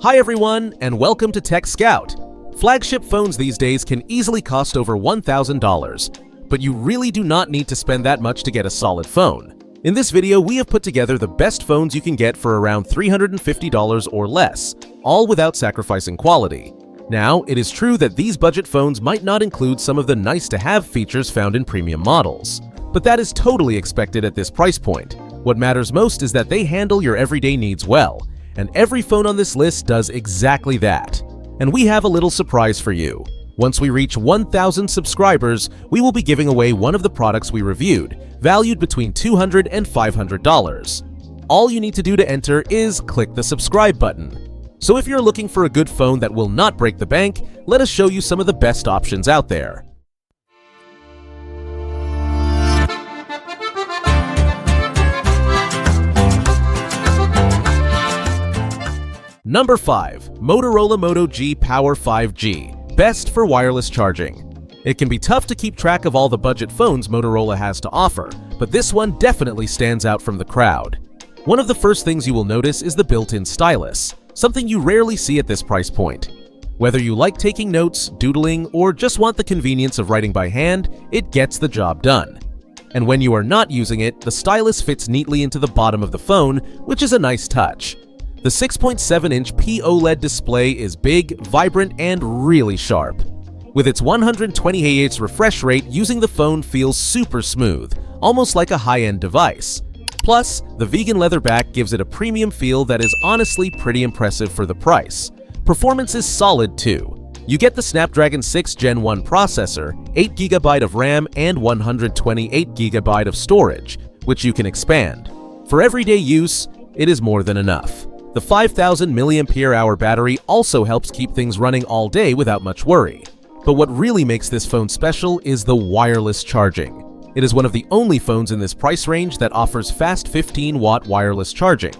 Hi everyone, and welcome to Tech Scout. Flagship phones these days can easily cost over $1,000, but you really do not need to spend that much to get a solid phone. In this video, we have put together the best phones you can get for around $350 or less, all without sacrificing quality. Now, it is true that these budget phones might not include some of the nice-to-have features found in premium models, but that is totally expected at this price point. What matters most is that they handle your everyday needs well, and every phone on this list does exactly that. And we have a little surprise for you. Once we reach 1,000 subscribers, we will be giving away one of the products we reviewed, valued between $200 and $500. All you need to do to enter is click the subscribe button. So if you're looking for a good phone that will not break the bank, let us show you some of the best options out there. Number 5. Motorola Moto G Power 5G, best for wireless charging. It can be tough to keep track of all the budget phones Motorola has to offer, but this one definitely stands out from the crowd. One of the first things you will notice is the built-in stylus, something you rarely see at this price point. Whether you like taking notes, doodling, or just want the convenience of writing by hand, it gets the job done. And when you are not using it, the stylus fits neatly into the bottom of the phone, which is a nice touch. The 6.7-inch OLED display is big, vibrant, and really sharp. With its 120 Hz refresh rate, using the phone feels super smooth, almost like a high-end device. Plus, the vegan leather back gives it a premium feel that is honestly pretty impressive for the price. Performance is solid too. You get the Snapdragon 6 Gen 1 processor, 8GB of RAM, and 128GB of storage, which you can expand. For everyday use, it is more than enough. The 5,000 mAh battery also helps keep things running all day without much worry. But what really makes this phone special is the wireless charging. It is one of the only phones in this price range that offers fast 15-watt wireless charging,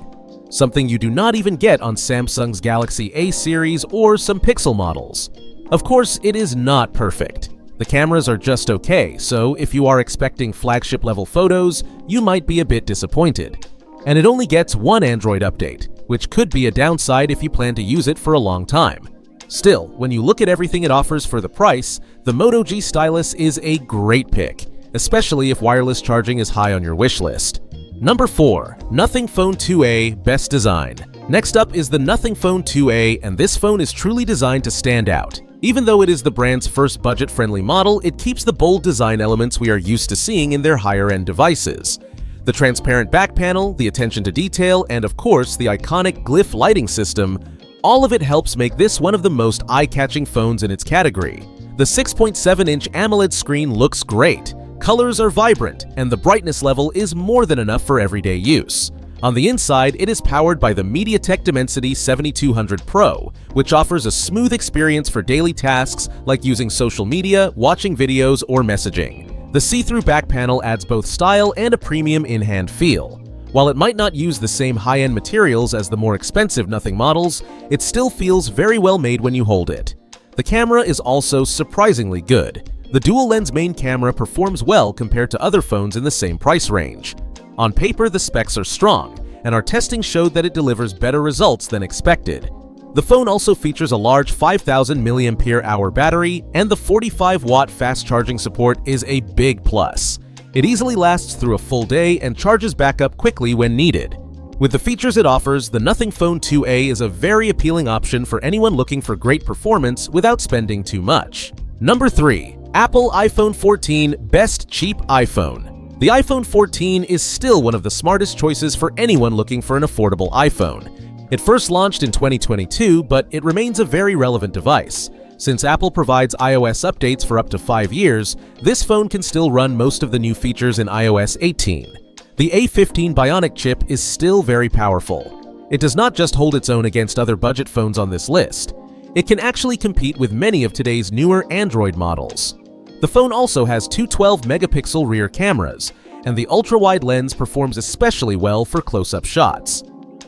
something you do not even get on Samsung's Galaxy A series or some Pixel models. Of course, it is not perfect. The cameras are just okay, so if you are expecting flagship-level photos, you might be a bit disappointed. And it only gets one Android update, which could be a downside if you plan to use it for a long time. Still, when you look at everything it offers for the price, the Moto G stylus is a great pick, especially if wireless charging is high on your wish list. Number 4. Nothing Phone 2a, best design. Next up is the Nothing Phone 2a, and this phone is truly designed to stand out. Even though it is the brand's first budget-friendly model, it keeps the bold design elements we are used to seeing in their higher-end devices. The transparent back panel, the attention to detail, and of course the iconic glyph lighting system, all of it helps make this one of the most eye-catching phones in its category. The 6.7-inch AMOLED screen looks great, colors are vibrant, and the brightness level is more than enough for everyday use. On the inside, it is powered by the MediaTek Dimensity 7200 Pro, which offers a smooth experience for daily tasks like using social media, watching videos, or messaging. The see-through back panel adds both style and a premium in-hand feel. While it might not use the same high-end materials as the more expensive Nothing models, it still feels very well made when you hold it. The camera is also surprisingly good. The dual-lens main camera performs well compared to other phones in the same price range. On paper, the specs are strong, and our testing showed that it delivers better results than expected. The phone also features a large 5,000 mAh battery, and the 45-watt fast charging support is a big plus. It easily lasts through a full day and charges back up quickly when needed. With the features it offers, the Nothing Phone 2a is a very appealing option for anyone looking for great performance without spending too much. Number 3. Apple iPhone 14, best cheap iPhone. The iPhone 14 is still one of the smartest choices for anyone looking for an affordable iPhone. It first launched in 2022, but it remains a very relevant device. Since Apple provides iOS updates for up to 5 years, this phone can still run most of the new features in iOS 18. The A15 Bionic chip is still very powerful. It does not just hold its own against other budget phones on this list. It can actually compete with many of today's newer Android models. The phone also has two 12-megapixel rear cameras, and the ultra-wide lens performs especially well for close-up shots.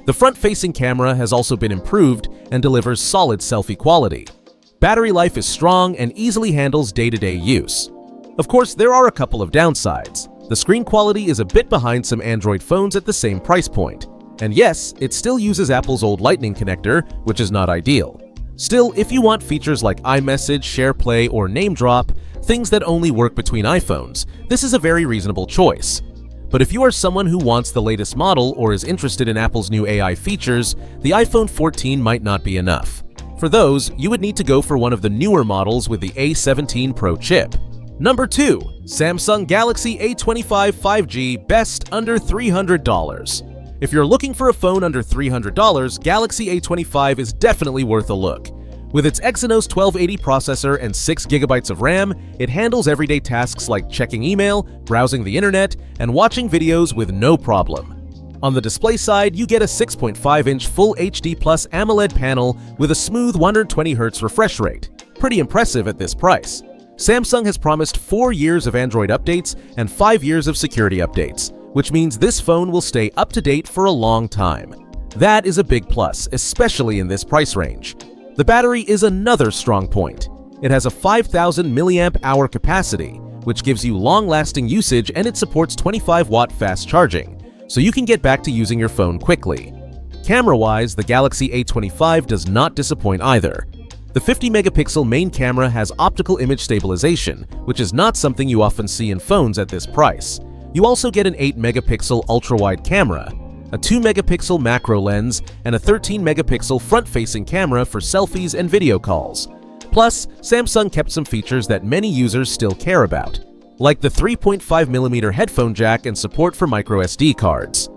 The front-facing camera has also been improved and delivers solid selfie quality. Battery life is strong and easily handles day-to-day use. Of course, there are a couple of downsides. The screen quality is a bit behind some Android phones at the same price point. And yes, it still uses Apple's old Lightning connector, which is not ideal. Still, if you want features like iMessage, SharePlay, or Name Drop, things that only work between iPhones, this is a very reasonable choice. But if you are someone who wants the latest model or is interested in Apple's new AI features, the iPhone 14 might not be enough. For those, you would need to go for one of the newer models with the A17 Pro chip. Number 2. Samsung Galaxy A25 5G, best under $300. If you're looking for a phone under $300, Galaxy A25 is definitely worth a look. With its Exynos 1280 processor and 6GB of RAM, it handles everyday tasks like checking email, browsing the internet, and watching videos with no problem. On the display side, you get a 6.5-inch Full HD Plus AMOLED panel with a smooth 120Hz refresh rate. Pretty impressive at this price. Samsung has promised 4 years of Android updates and 5 years of security updates, which means this phone will stay up to date for a long time. That is a big plus, especially in this price range. The battery is another strong point. It has a 5,000 mAh capacity, which gives you long-lasting usage, and it supports 25-watt fast charging, so you can get back to using your phone quickly. Camera-wise, the Galaxy A25 does not disappoint either. The 50-megapixel main camera has optical image stabilization, which is not something you often see in phones at this price. You also get an 8-megapixel ultra-wide camera, a 2-megapixel macro lens, and a 13-megapixel front-facing camera for selfies and video calls. Plus, Samsung kept some features that many users still care about, like the 3.5mm headphone jack and support for microSD cards.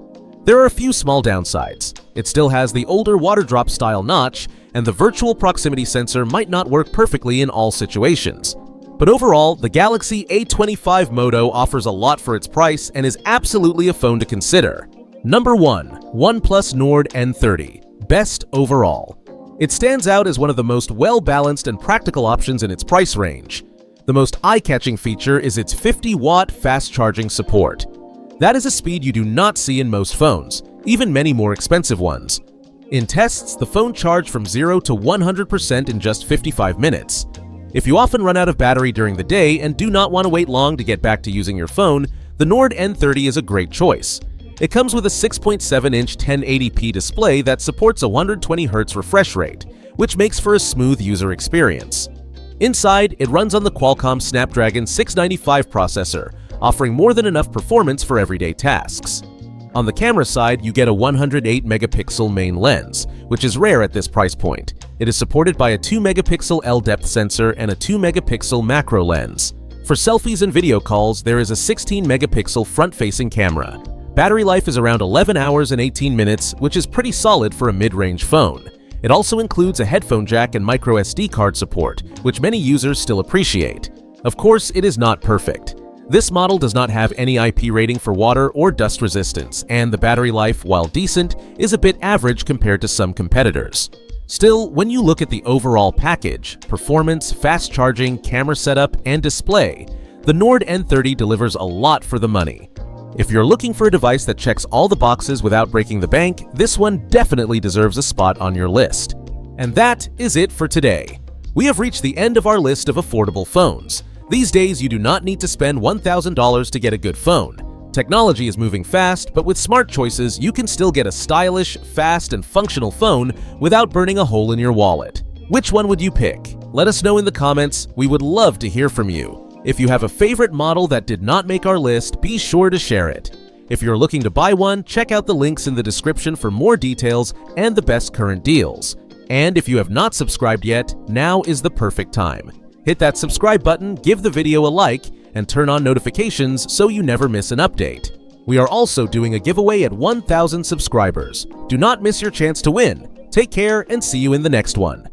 There are a few small downsides. It still has the older water drop style notch, and the virtual proximity sensor might not work perfectly in all situations. But overall, the Galaxy A25 Moto offers a lot for its price and is absolutely a phone to consider. Number 1. OnePlus Nord N30, best overall. It stands out as one of the most well-balanced and practical options in its price range. The most eye-catching feature is its 50-watt fast-charging support. That is a speed you do not see in most phones, even many more expensive ones. In tests, the phone charged from 0 to 100% in just 55 minutes. If you often run out of battery during the day and do not want to wait long to get back to using your phone, the Nord N30 is a great choice. It comes with a 6.7-inch 1080p display that supports a 120Hz refresh rate, which makes for a smooth user experience. Inside, it runs on the Qualcomm Snapdragon 695 processor, offering more than enough performance for everyday tasks. On the camera side, you get a 108-megapixel main lens, which is rare at this price point. It is supported by a 2-megapixel L-depth sensor and a 2-megapixel macro lens. For selfies and video calls, there is a 16-megapixel front-facing camera. Battery life is around 11 hours and 18 minutes, which is pretty solid for a mid-range phone. It also includes a headphone jack and microSD card support, which many users still appreciate. Of course, it is not perfect. This model does not have any IP rating for water or dust resistance, and the battery life, while decent, is a bit average compared to some competitors. Still, when you look at the overall package, performance, fast charging, camera setup, and display, the Nord N30 delivers a lot for the money. If you're looking for a device that checks all the boxes without breaking the bank, this one definitely deserves a spot on your list. And that is it for today. We have reached the end of our list of affordable phones. These days, you do not need to spend $1,000 to get a good phone. Technology is moving fast, but with smart choices, you can still get a stylish, fast, and functional phone without burning a hole in your wallet. Which one would you pick? Let us know in the comments. We would love to hear from you. If you have a favorite model that did not make our list, be sure to share it. If you're looking to buy one, check out the links in the description for more details and the best current deals. And if you have not subscribed yet, now is the perfect time. Hit that subscribe button, give the video a like, and turn on notifications so you never miss an update. We are also doing a giveaway at 1,000 subscribers. Do not miss your chance to win. Take care and see you in the next one.